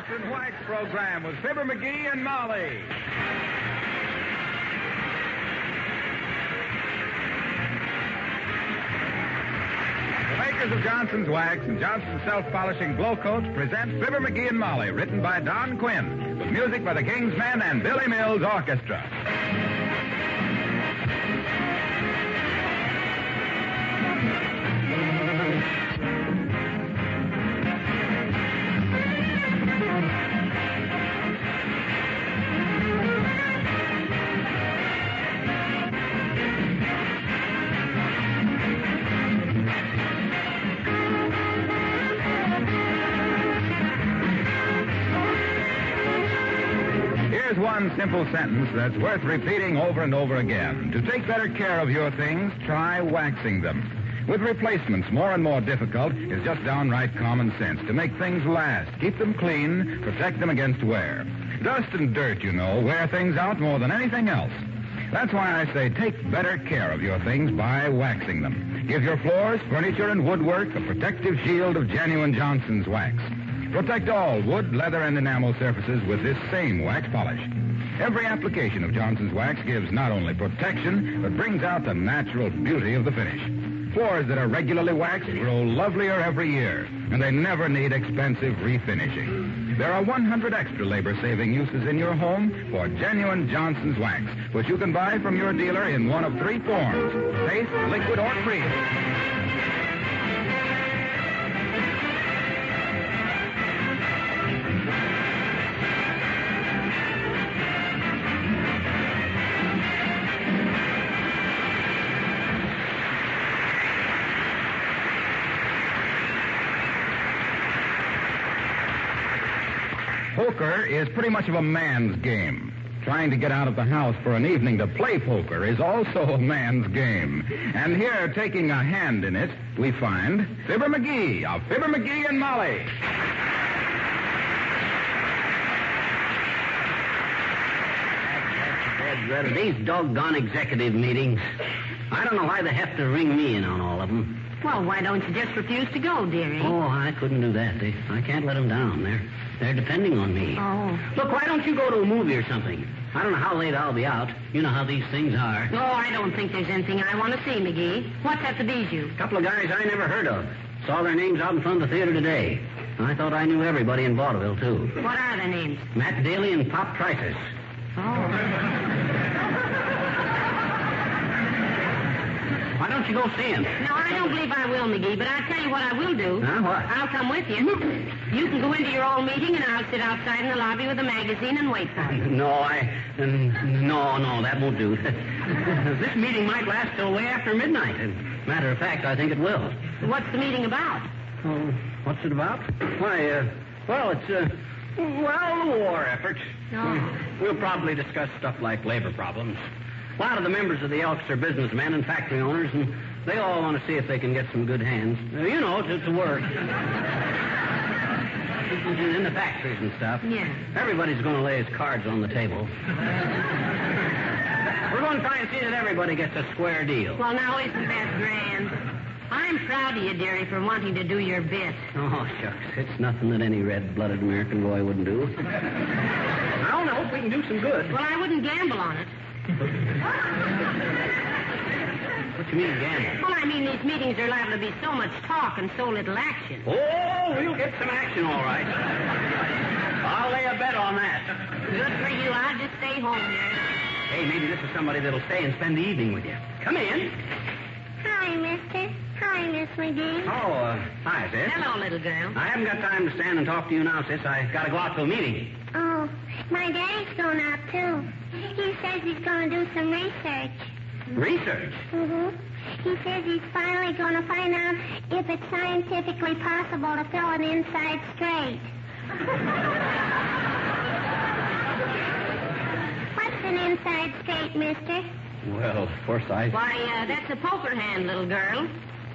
Johnson's Wax program with Fibber McGee and Molly. The makers of Johnson's Wax and Johnson's Self-Polishing Glow Coats present Fibber McGee and Molly, written by Don Quinn, with music by the King's Men and Billy Mills Orchestra. One simple sentence that's worth repeating over and over again. To take better care of your things, try waxing them. With replacements more and more difficult, it's just downright common sense to make things last. Keep them clean, protect them against wear. Dust and dirt, you know, wear things out more than anything else. That's why I say take better care of your things by waxing them. Give your floors, furniture, and woodwork a protective shield of genuine Johnson's Wax. Protect all wood, leather, and enamel surfaces with this same wax polish. Every application of Johnson's Wax gives not only protection, but brings out the natural beauty of the finish. Floors that are regularly waxed grow lovelier every year, and they never need expensive refinishing. There are 100 extra labor-saving uses in your home for genuine Johnson's Wax, which you can buy from your dealer in one of three forms: paste, liquid, or cream. Poker is pretty much of a man's game. Trying to get out of the house for an evening to play poker is also a man's game. And here, taking a hand in it, we find Fibber McGee of Fibber McGee and Molly. These doggone executive meetings. I don't know why they have to ring me in on all of them. Well, why don't you just refuse to go, dearie? Oh, I couldn't do that. I can't let them down. They're depending on me. Oh. Look, why don't you go to a movie or something? I don't know how late I'll be out. You know how these things are. Oh, I don't think there's anything I want to see, McGee. What's at the Bijou? A couple of guys I never heard of. Saw their names out in front of the theater today. I thought I knew everybody in vaudeville, too. What are their names? Matt Daly and Pop Trices. Oh. Why don't you go see him? No, I don't believe I will, McGee, but I'll tell you what I will do. Huh, what? I'll come with you. You can go into your old meeting, and I'll sit outside in the lobby with a magazine and wait for you. No, No, that won't do. This meeting might last till way after midnight. And matter of fact, I think it will. What's the meeting about? Oh, what's it about? Why, it's the war effort. Oh. We'll probably discuss stuff like labor problems. A lot of the members of the Elks are businessmen and factory owners, and they all want to see if they can get some good hands. To work. In the factories and stuff. Yeah. Everybody's going to lay his cards on the table. We're going to try and see that everybody gets a square deal. Well, now, isn't that grand? I'm proud of you, dearie, for wanting to do your bit. Oh, shucks. It's nothing that any red-blooded American boy wouldn't do. I don't know if we can do some good. Well, I wouldn't gamble on it. What you mean, gamble? Well, I mean, these meetings are liable to be so much talk and so little action. Oh, we'll get some action, all right. I'll lay a bet on that. Good for you. I'll just stay home here. Hey, maybe this is somebody that'll stay and spend the evening with you. Come in. Hi, mister. Hi, Miss McGee. Oh, hi, sis. Hello, little girl. I haven't got time to stand and talk to you now, sis. I got to go out to a meeting. Oh, my daddy's going out, too. He says he's going to do some research. Research? Mm-hmm. He says he's finally going to find out if it's scientifically possible to fill an inside straight. What's an inside straight, mister? Well, of course I... Why, that's a poker hand, little girl.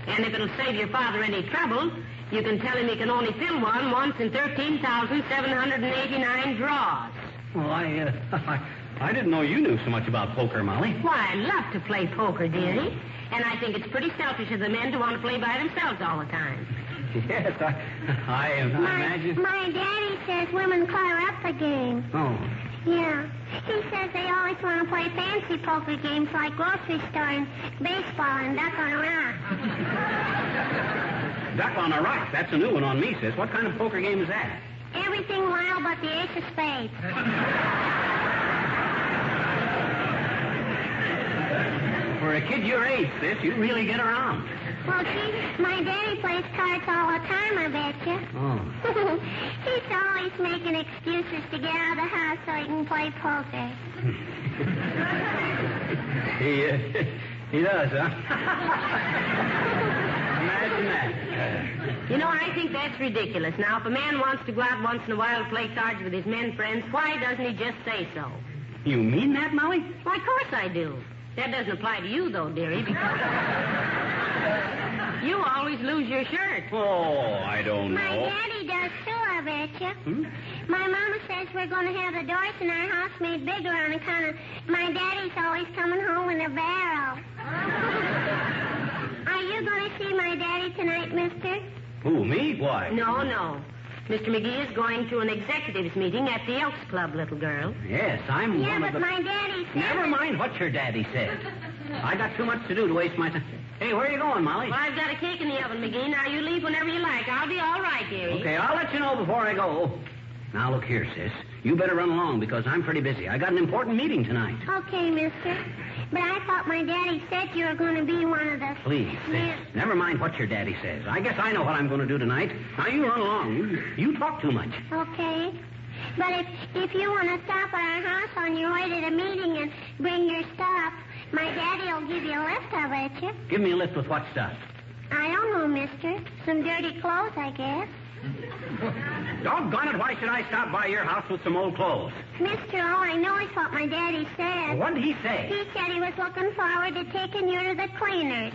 And if it'll save your father any trouble, you can tell him he can only fill one once in 13,789 draws. Well, I didn't know you knew so much about poker, Molly. Why, I love to play poker, dearie. And I think it's pretty selfish of the men to want to play by themselves all the time. Yes, I imagine. My daddy says women clear up the game. Oh. Yeah. He says they always want to play fancy poker games like grocery store and baseball and duck on a rock. Duck on a rock. That's a new one on me, sis. What kind of poker game is that? Everything wild but the ace of spades. For a kid your age, sis, you really get around. Well, gee, my daddy plays cards all the time, I bet you. Oh. He's always making excuses to get out of the house so he can play poker. He does, huh? Imagine that. You know, I think that's ridiculous. Now, if a man wants to go out once in a while to play cards with his men friends, why doesn't he just say so? You mean that, Molly? Why, of course I do. That doesn't apply to you, though, dearie, because you always lose your shirt. Oh, I don't know. My daddy does, too, I bet you. My mama says we're going to have the doors in our house made bigger on account of my daddy's always coming home in a barrel. Are you going to see my daddy tonight, mister? Who, me? Why? No. Mr. McGee is going to an executives meeting at the Elks Club, little girl. Yes, I'm Yeah, one but of the... my daddy said... Never mind what your daddy said. I got too much to do to waste my time. Hey, where are you going, Molly? Well, I've got a cake in the oven, McGee. Now, you leave whenever you like. I'll be all right, dearie. Okay, I'll let you know before I go. Now, look here, sis. You better run along because I'm pretty busy. I got an important meeting tonight. Okay, mister. But I thought my daddy said you were going to be one of the... Please, sis. Never mind what your daddy says. I guess I know what I'm going to do tonight. Now, you run along. You talk too much. Okay. But if you want to stop at our house on your way to the meeting and bring your stuff, my daddy will give you a lift, I bet you. Give me a lift with what stuff? I don't know, mister. Some dirty clothes, I guess. Doggone it, why should I stop by your house with some old clothes? Mister, all I know is what my daddy said. Well, what did he say? He said he was looking forward to taking you to the cleaners.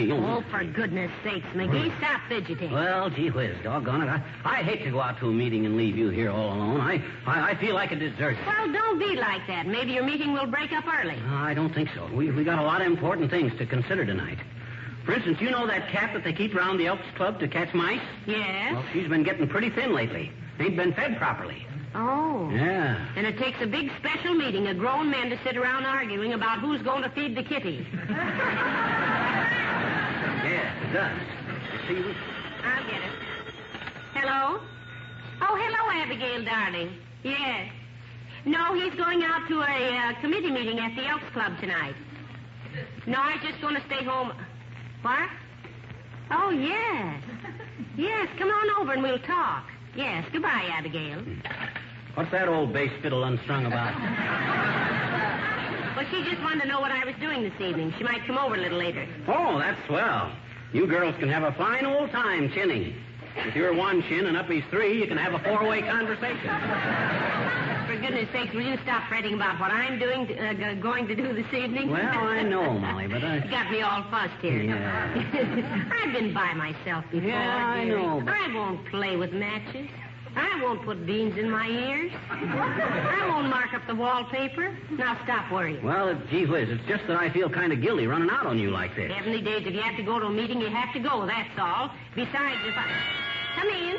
Go on. Oh, for goodness sakes, McGee, stop fidgeting. Well, gee whiz, doggone it. I hate to go out to a meeting and leave you here all alone. I feel like a deserter. Well, don't be like that. Maybe your meeting will break up early. I don't think so. We got a lot of important things to consider tonight. For instance, you know that cat that they keep around the Elks Club to catch mice? Yes? Well, she's been getting pretty thin lately. Ain't been fed properly. Oh. Yeah. And it takes a big special meeting of grown men to sit around arguing about who's going to feed the kitty. Yes, it does. You see, I'll get it. Hello? Oh, hello, Abigail, darling. Yes. No, he's going out to a committee meeting at the Elks Club tonight. No, I'm just going to stay home. What? Oh, yes. Yes, come on over and we'll talk. Yes, goodbye, Abigail. What's that old bass fiddle unstrung about? Well, she just wanted to know what I was doing this evening. She might come over a little later. Oh, that's swell. You girls can have a fine old time chinning. With your one shin and Uppy's three, you can have a four-way conversation. For goodness sakes, will you stop fretting about what I'm going to do this evening? Well, I know, Molly, but I... You got me all fussed here. Yeah. I've been by myself before. Yeah, I dearie. know, but... I won't play with matches. I won't put beans in my ears. I won't mark up the wallpaper. Now stop worrying. Well, gee whiz, it's just that I feel kind of guilty running out on you like this. Heavenly days, if you have to go to a meeting, you have to go, that's all. Besides, if I... Come in.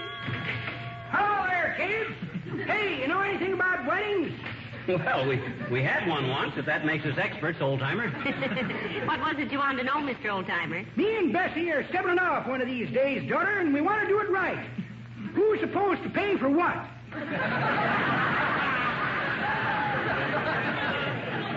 Hello there, kids. Hey, you know anything about weddings? Well, we had one once, if that makes us experts, old-timer. What was it you wanted to know, Mr. Old-Timer? Me and Bessie are stepping off one of these days, daughter, and we want to do it right. Who's supposed to pay for what?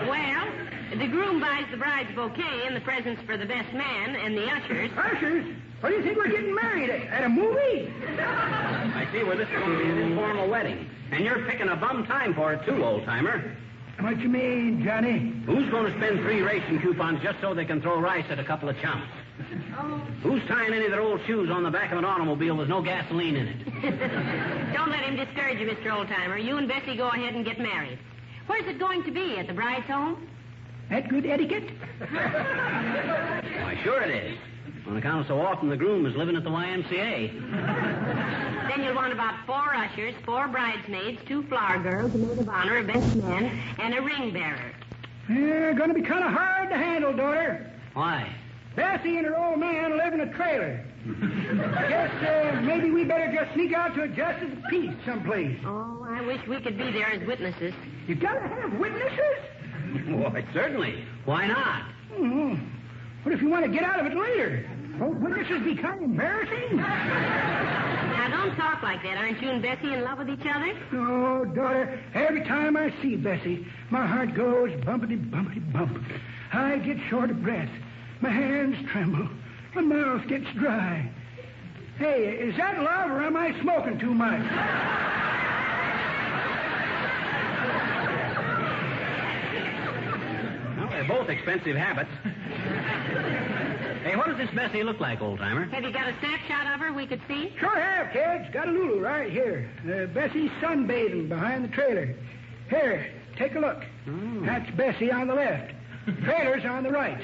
Well, the groom buys the bride's bouquet and the presents for the best man and the ushers. Ushers? What do you think we're getting married at a movie? I see where this is going to be an informal wedding. And you're picking a bum time for it, too, old-timer. What you mean, Johnny? Who's going to spend 3 ration coupons just so they can throw rice at a couple of chumps? Who's tying any of their old shoes on the back of an automobile with no gasoline in it? Don't let him discourage you, Mr. Old-Timer. You and Bessie go ahead and get married. Where's it going to be? At the bride's home? That good etiquette? Why, sure it is. On account of so often the groom is living at the YMCA. Then you'll want about 4 ushers, 4 bridesmaids, 2 flower girls, a maid of honor, a best man, and a ring bearer. They're going to be kind of hard to handle, daughter. Why? Bessie and her old man live in a trailer. I guess maybe we better just sneak out to a justice of peace someplace. Oh, I wish we could be there as witnesses. You got to have witnesses? Why, certainly. Why not? Mm-hmm. What if you want to get out of it later? Won't witnesses be kind of embarrassing? Now, don't talk like that. Aren't you and Bessie in love with each other? Oh, daughter, every time I see Bessie, my heart goes bumpity, bumpity, bump. I get short of breath. My hands tremble. My mouth gets dry. Hey, is that love or am I smoking too much? Well, they're both expensive habits. Hey, what does this Bessie look like, old-timer? Have you got a snapshot of her we could see? Sure have, kids. Got a Lulu right here. Bessie's sunbathing behind the trailer. Here, take a look. Oh. That's Bessie on the left. Trailer's on the right.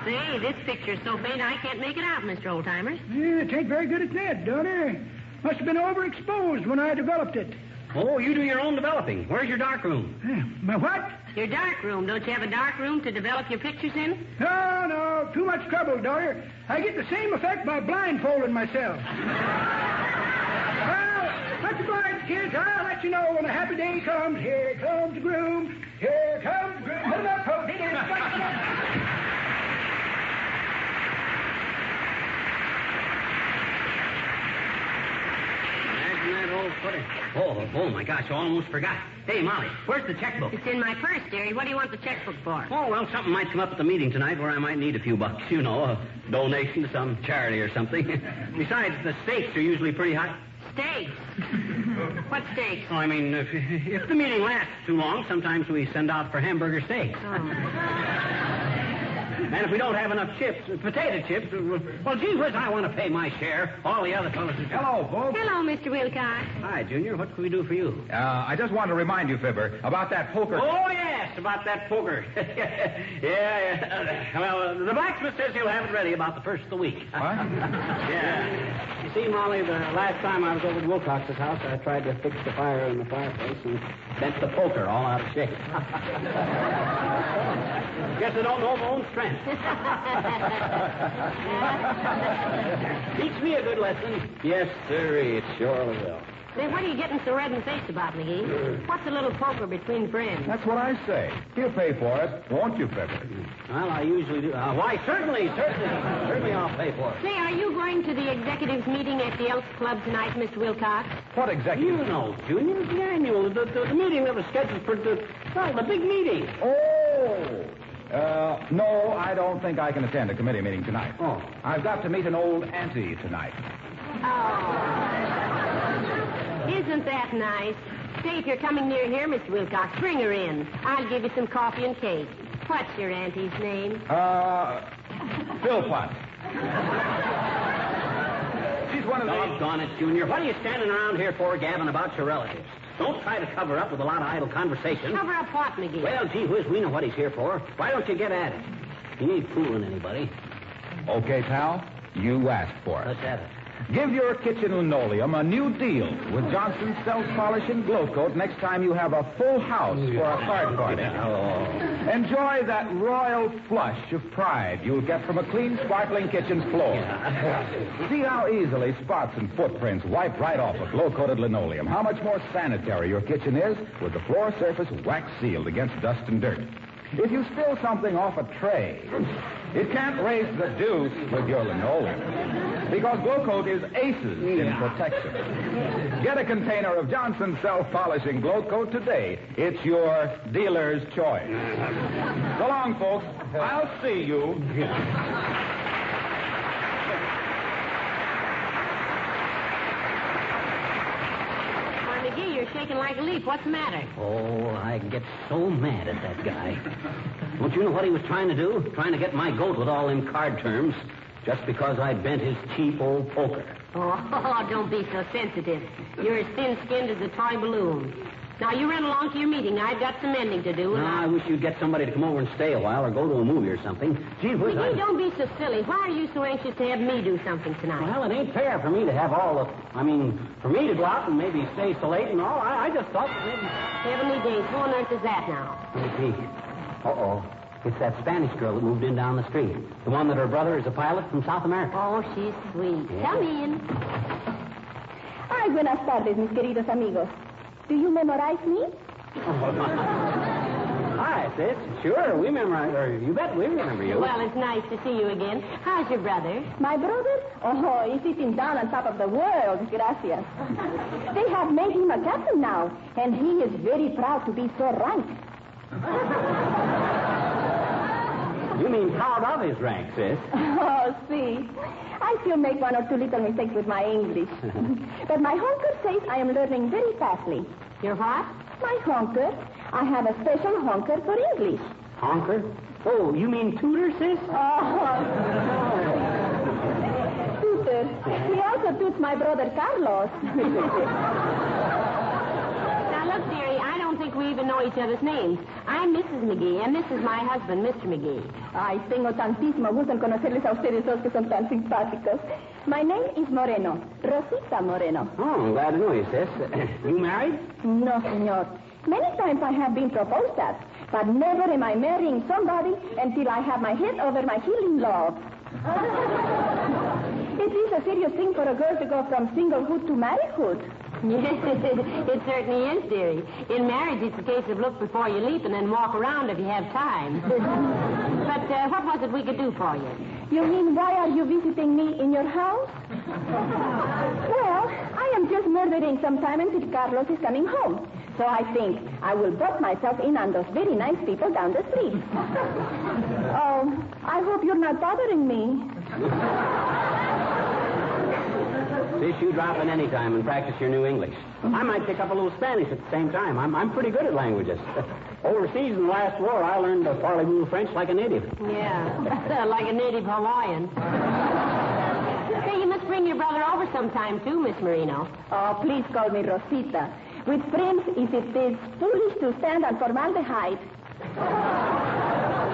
Say, this picture's so faint I can't make it out, Mr. Old-Timer. Yeah, it ain't very good at that, daughter. Must have been overexposed when I developed it. Oh, you do your own developing. Where's your dark room? My what? Your dark room. Don't you have a dark room to develop your pictures in? No, too much trouble, daughter. I get the same effect by blindfolding myself. Well, much obliged, kids. I'll let you know when a happy day comes. Here comes the groom. Here comes the groom. Hold up, folks. Oh, my gosh, I almost forgot. Hey, Molly, where's the checkbook? It's in my purse, dearie. What do you want the checkbook for? Oh, well, something might come up at the meeting tonight where I might need a few bucks. You know, a donation to some charity or something. Besides, the stakes are usually pretty high. Steaks? What steaks? Oh, I mean, if the meeting lasts too long, sometimes we send out for hamburger steaks. Oh. And if we don't have enough chips, potato chips, well, gee whiz, I want to pay my share. All the other fellas... Hello, folks. Hello, Mr. Wilcox. Hi, Junior. What can we do for you? I just want to remind you, Fibber, about that poker... Oh, yes, about that poker. yeah. Well, the blacksmith says he'll have it ready about the first of the week. What? Yeah. You see, Molly, the last time I was over at Wilcox's house, I tried to fix the fire in the fireplace and bent the poker all out of shape. Guess I don't know my own strength. Teach me a good lesson. Yes, sir, it surely will. Say, what are you getting so red in the face about, McGee? What's a little poker between friends? That's what I say. He'll pay for it, won't you, Fibber? Well, I usually do. Why, certainly I'll pay for it. Say, are you going to the executives' meeting at the Elks Club tonight, Mr. Wilcox? What exactly? You know, Junior, the annual, the meeting that was scheduled for the big meeting. Oh! No, I don't think I can attend a committee meeting tonight. Oh. I've got to meet an old auntie tonight. Oh. Isn't that nice? Say, if you're coming near here, Mr. Wilcox, bring her in. I'll give you some coffee and cake. What's your auntie's name? Philpott. he's one of the... Doggone it, Junior. What are you standing around here for, gabbing about your relatives? Don't try to cover up with a lot of idle conversation. Cover up what, McGee? Well, gee whiz, we know what he's here for. Why don't you get at it? He ain't fooling anybody. Okay, pal. You asked for it. Let's have it. Give your kitchen linoleum a new deal with Johnson's self-polishing glow coat next time you have a full house for a card party. Enjoy that royal flush of pride you'll get from a clean, sparkling kitchen floor. See how easily spots and footprints wipe right off a glow-coated linoleum. How much more sanitary your kitchen is with the floor surface wax-sealed against dust and dirt. If you spill something off a tray, it can't raise the deuce with your linoleum because Glow Coat is aces in protection. Get a container of Johnson's self-polishing Glow Coat today. It's your dealer's choice. So long, folks. I'll see you. McGee, you're shaking like a leaf. What's the matter? Oh, I get so mad at that guy. Don't you know what he was trying to do? Trying to get my goat with all them card terms just because I bent his cheap old poker. Oh, don't be so sensitive. You're as thin-skinned as a toy balloon. Now, you run along to your meeting. I've got some mending to do. No, I wish you'd get somebody to come over and stay a while or go to a movie or something. Gee whiz, McGee, don't be so silly. Why are you so anxious to have me do something tonight? Well, it ain't fair for me to have all the... for me to go out and maybe stay so late and all. I just thought that maybe... Heavenly days. Who on earth is that now? Hey, uh-oh. It's that Spanish girl that moved in down the street. The one that her brother is a pilot from South America. Oh, she's sweet. Yeah. Come in. Ay, buenas tardes, mis queridos amigos. Do you memorize me? Hi, sis. Sure, we memorize... Or you bet we remember you. Well, it's nice to see you again. How's your brother? My brother? Oh, he's sitting down on top of the world. Gracias. They have made him a captain now, and he is very proud to be so ranked. You mean proud of his rank, sis? Oh, see. I still make one or two little mistakes with my English. But my honker says I am learning very fastly. Your what? My honker. I have a special honker for English. Honker? Oh, you mean tutor, sis? Oh. Tutor. He also toots my brother Carlos. Now, look, dearie, I don't think we even know each other's names. I'm Mrs. McGee, and this is my husband, Mr. McGee. Ay, tengo tantísimo gusto en conocerles a ustedes dos que son tan simpáticos. My name is Moreno, Rosita Moreno. Oh, I'm glad to know you, sis. You married? No, senor. Many times I have been proposed at, but never am I marrying somebody until I have my head over my heel in love. It is a serious thing for a girl to go from singlehood to marriedhood. Yes, it certainly is, dearie. In marriage, it's a case of look before you leap and then walk around if you have time. But what was it we could do for you? You mean, why are you visiting me in your house? Well, I am just murdering some time until Carlos is coming home. So I think I will butt myself in on those very nice people down the street. Oh, I hope you're not bothering me. Sis, you drop in any time and practice your new English. I might pick up a little Spanish at the same time. I'm pretty good at languages. Overseas in the last war, I learned to parlez-vous French like a native. Yeah, like a native Hawaiian. Hey, you must bring your brother over sometime, too, Miss Marino. Oh, please call me Rosita. With friends, if it is foolish to stand on formaldehyde.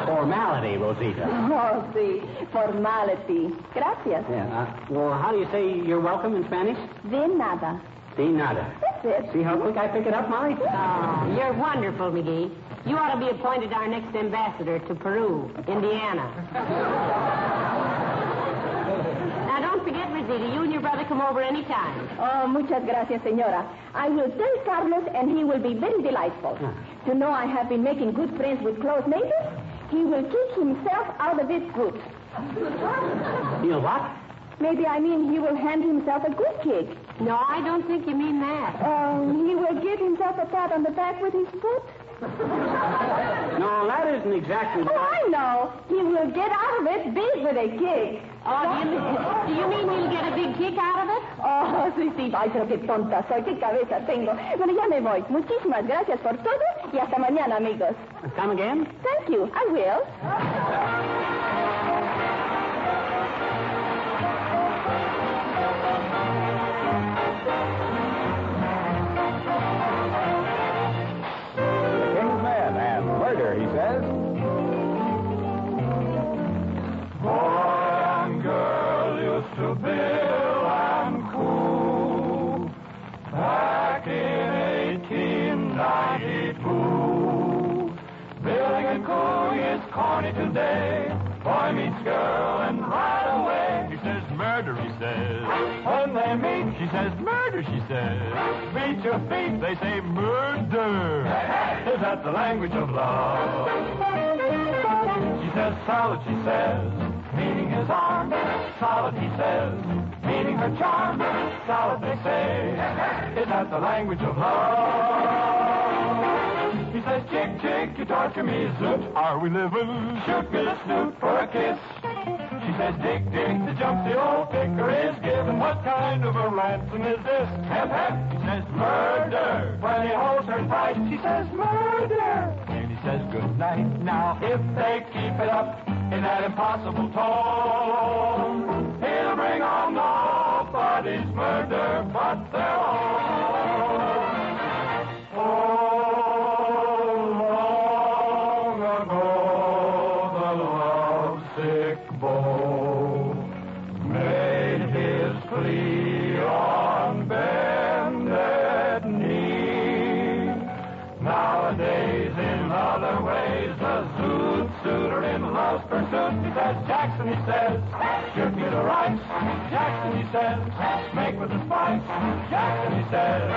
Formality, Rosita. Oh, see, formality. Gracias. Yeah, well, how do you say you're welcome in Spanish? De nada. De nada. That's it. See how quick I pick it up, Molly? Oh, you're wonderful, McGee. You ought to be appointed our next ambassador to Peru, Indiana. Now, don't forget, Rosita, you and your brother come over any time. Oh, muchas gracias, señora. I will tell Carlos, and he will be very delightful. To know I have been making good friends with close neighbors, he will kick himself out of it good. You know what? Maybe I mean he will hand himself a good kick. No, I don't think you mean that. He will give himself a pat on the back with his foot. No, that isn't exactly Oh, I know. He will get out of it big with a kick. Oh, do you mean he'll get a big kick out of it? Oh, sí. Ay, pero qué tonta soy, qué cabeza tengo. Bueno, ya me voy. Muchísimas gracias por todo y hasta mañana, amigos. Come again? Thank you. I will. corny today. Boy meets girl and right away he says murder, he says. When they meet, she says murder, she says. Beat your feet, they say murder. Is that the language of love? She says solid, she says, meaning his arm. Solid, he says, meaning her charm. Solid, they say. Is that the language of love? He says, chick, chick, you torture me, zoot. Are we living? Shoot me the snoot for a kiss. She says, dick, dick, the jump the old picker is giving. What kind of a ransom is this? Hep, hep. He says, murder. When he holds her tight, she says, murder. And he says, good night. Now, if they keep it up in that impossible tone, he'll bring on nobody's murder but their own. He says, Jackson, he says, shoot me the rights. Jackson, he says, make with the spice. Jackson, he says,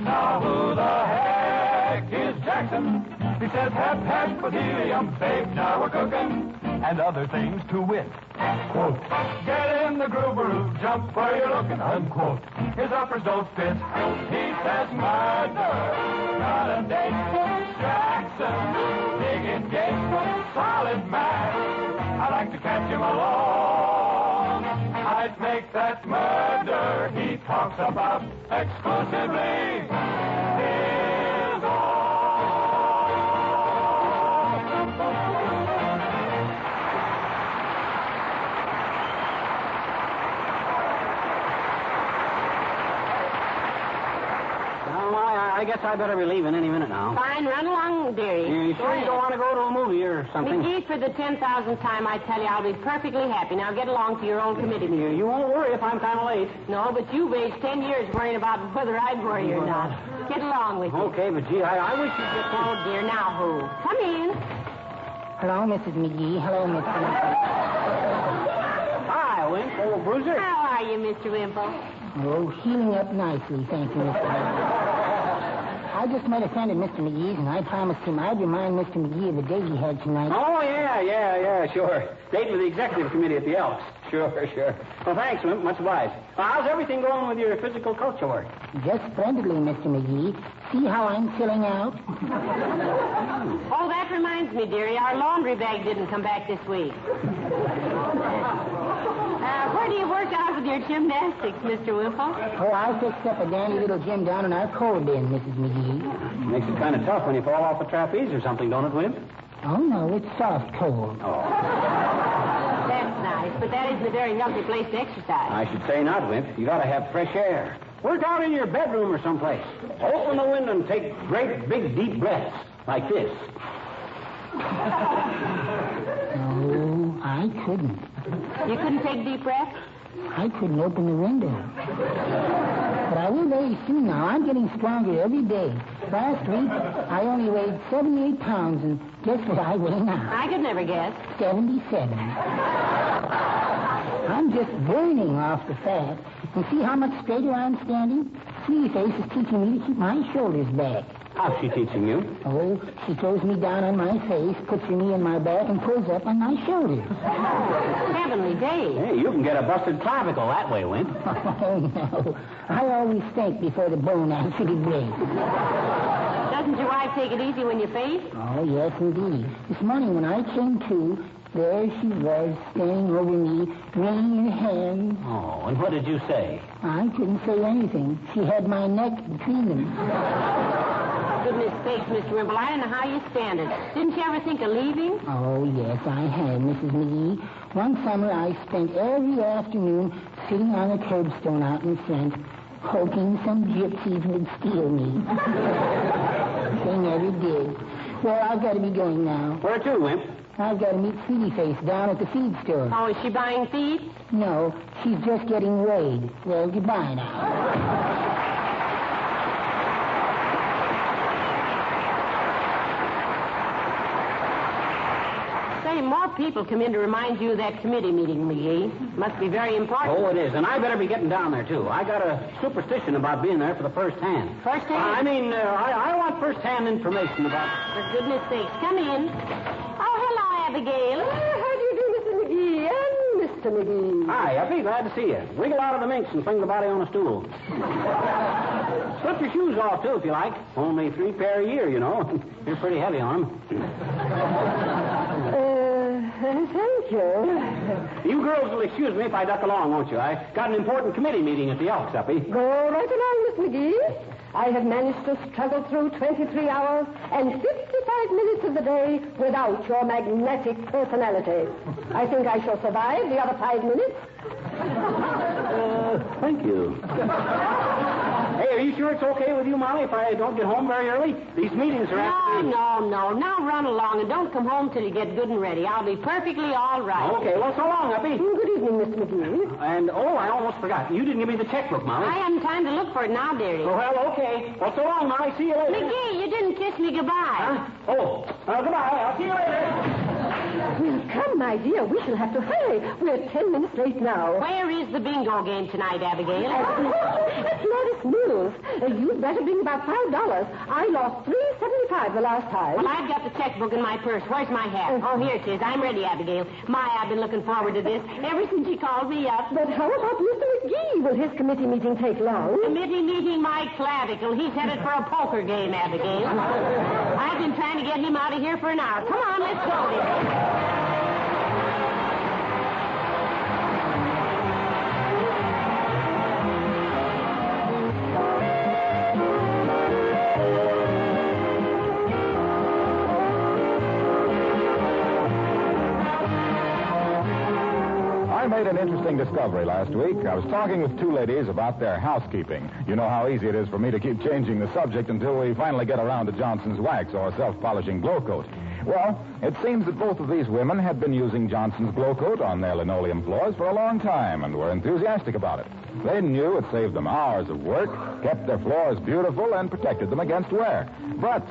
now who the heck is Jackson? He says, hep, hep, with helium, babe, now we're cooking. And other things to wit. Quote, get in the groove, jump where you're looking, unquote. His uppers don't fit. He says, murder, not a date. Jackson, big engagement, solid man. I like to catch him alone. I'd make that murder he talks about exclusively his own. I guess I better be leaving any minute now. Fine, run along, dearie. You sure you don't want to go to a movie or something? McGee, for the 10,000th time, I tell you, I'll be perfectly happy. Now get along to your old committee meeting. You won't worry if I'm kind of late. No, but you've aged 10 years worrying about whether I'd worry or not. Get along with you. Okay, but gee, I wish you'd get... Oh, dear, now who? Come in. Hello, Mrs. McGee. Hello, Mr. Wimple. Hi, Wimp. Old bruiser. How are you, Mr. Wimple? Oh, healing up nicely, thank you, Mr. Wimple. I just met a friend at Mr. McGee's, and I promised him I'd remind Mr. McGee of the date he had tonight. Oh, yeah, sure. Date with the executive committee at the Elks. Sure. Well, thanks, Wimp. Much obliged. How's everything going with your physical culture work? Just splendidly, Mr. McGee. See how I'm filling out? Oh, that reminds me, dearie. Our laundry bag didn't come back this week. Where do you work out with your gymnastics, Mr. Wimple? Oh, I fixed up a dandy little gym down in our coal bin, Mrs. McGee. Makes it kind of tough when you fall off a trapeze or something, don't it, Wimp? Oh, no, it's soft coal. Oh. That's nice, but that isn't a very healthy place to exercise. I should say not, Wimp. You got to have fresh air. Work out in your bedroom or someplace. Open the window and take great, big, deep breaths like this. No, I couldn't. You couldn't take deep breaths? I couldn't open the window. But I will very soon now. I'm getting stronger every day. Last week, I only weighed 78 pounds, and guess what I weigh now? I could never guess. 77. I'm just burning off the fat. And see how much straighter I'm standing? Sweetie Face is teaching me to keep my shoulders back. How's she teaching you? Oh, she throws me down on my face, puts her knee in my back, and pulls up on my shoulders. Heavenly days. Hey, you can get a busted clavicle that way, Wimp. Oh, no. I always think before the bone actually breaks. Doesn't your wife take it easy when you face? Oh, yes, indeed. This morning when I came to, there she was, standing over me, wringing her hands. Oh, and what did you say? I couldn't say anything. She had my neck between them. Goodness sakes, Mr. Wimple, I don't know how you stand it. Didn't you ever think of leaving? Oh, yes, I had, Mrs. McGee. One summer I spent every afternoon sitting on a curbstone out in front, hoping some gypsies would steal me. They never did. Well, I've got to be going now. Where to, Wimp? I've got to meet Sweetie Face down at the feed store. Oh, is she buying feed? No, she's just getting weighed. Well, goodbye now. say, more people come in to remind you of that committee meeting, McGee. Must be very important. Oh, it is. And I better be getting down there, too. I got a superstition about being there for the first hand. First hand? I want first-hand information about... For goodness sakes, come in. Oh, hello, Abigail. How do you do, Mr. McGee and Mr. McGee? Hi, Effie. Glad to see you. Wiggle out of the minx and fling the body on a stool. Slip your shoes off, too, if you like. Only 3 pair a year, you know. You're pretty heavy on them. Thank you. You girls will excuse me if I duck along, won't you? I got an important committee meeting at the Elks, Uppy. Go right along, Miss McGee. I have managed to struggle through 23 hours and 55 minutes of the day without your magnetic personality. I think I shall survive the other 5 minutes. Thank you. Hey, are you sure it's okay with you, Molly, if I don't get home very early? These meetings are after... No. Now run along and don't come home till you get good and ready. I'll be perfectly all right. Okay, well, so long, Uppy. Good evening, Mr. McGee. And, I almost forgot. You didn't give me the checkbook, Molly. I haven't time to look for it now, dearie. Well, okay. Well, so long, Molly. See you later. McGee, you didn't kiss me goodbye. Huh? Goodbye. I'll see you later. Well, come, my dear. We shall have to hurry. We're 10 minutes late now. Where is the bingo game tonight, Abigail? That's modest news. You'd better bring about $5. I lost $3.75 the last time. Well, I've got the checkbook in my purse. Where's my hat? Oh, here it is. I'm ready, Abigail. I've been looking forward to this ever since you called me up. But how about Mr. McGee? Will his committee meeting take long? Committee meeting, my clavicle. He's headed for a poker game, Abigail. I've been trying to get him out of here for an hour. Come on, let's go, dear. I made an interesting discovery last week. I was talking with 2 ladies about their housekeeping. You know how easy it is for me to keep changing the subject until we finally get around to Johnson's wax or self-polishing glow coat. Well, it seems that both of these women had been using Johnson's glow coat on their linoleum floors for a long time and were enthusiastic about it. They knew it saved them hours of work, kept their floors beautiful, and protected them against wear. But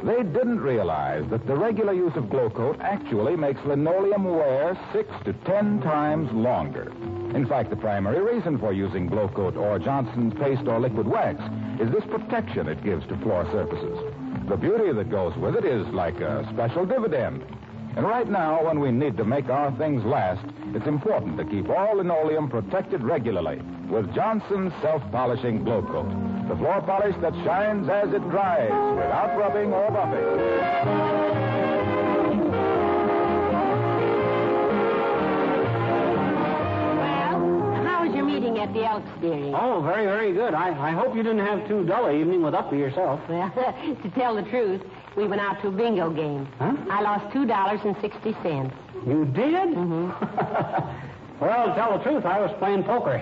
they didn't realize that the regular use of glow coat actually makes linoleum wear 6 to 10 times longer. In fact, the primary reason for using glow coat or Johnson's paste or liquid wax is this protection it gives to floor surfaces. The beauty that goes with it is like a special dividend. And right now, when we need to make our things last, it's important to keep all linoleum protected regularly with Johnson's self-polishing glow coat. The floor polish that shines as it dries without rubbing or buffing. At the Elks, dearie. Oh, very, very good. I hope you didn't have too dull an evening with Uppy yourself. Well, to tell the truth, we went out to a bingo game. Huh? I lost $2.60. You did? Mm-hmm. Well, to tell the truth, I was playing poker.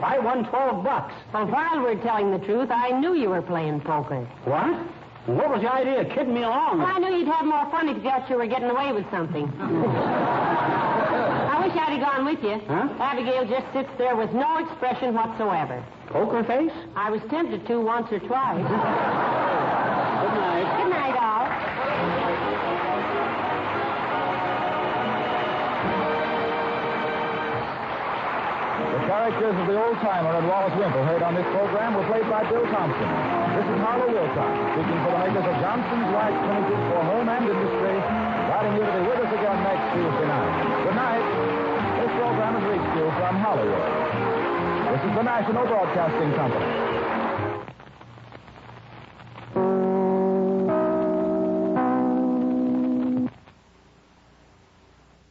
I won $12. Well, while we're telling the truth, I knew you were playing poker. What? What was the idea of kidding me along? Well, I knew you'd have more fun if you thought you were getting away with something. I wish I'd have gone with you. Huh? Abigail just sits there with no expression whatsoever. Poker face? I was tempted to once or twice. Good night. Good night, all. The characters of the old-timer and Wallace Wimple heard on this program were played by Bill Thompson. This is Harlow Wilcox, speaking for the makers of Johnson's Wax Finishes for Home and Industry, inviting you to be with us again next Tuesday night. Good night. This program has reached you from Hollywood. This is the National Broadcasting Company.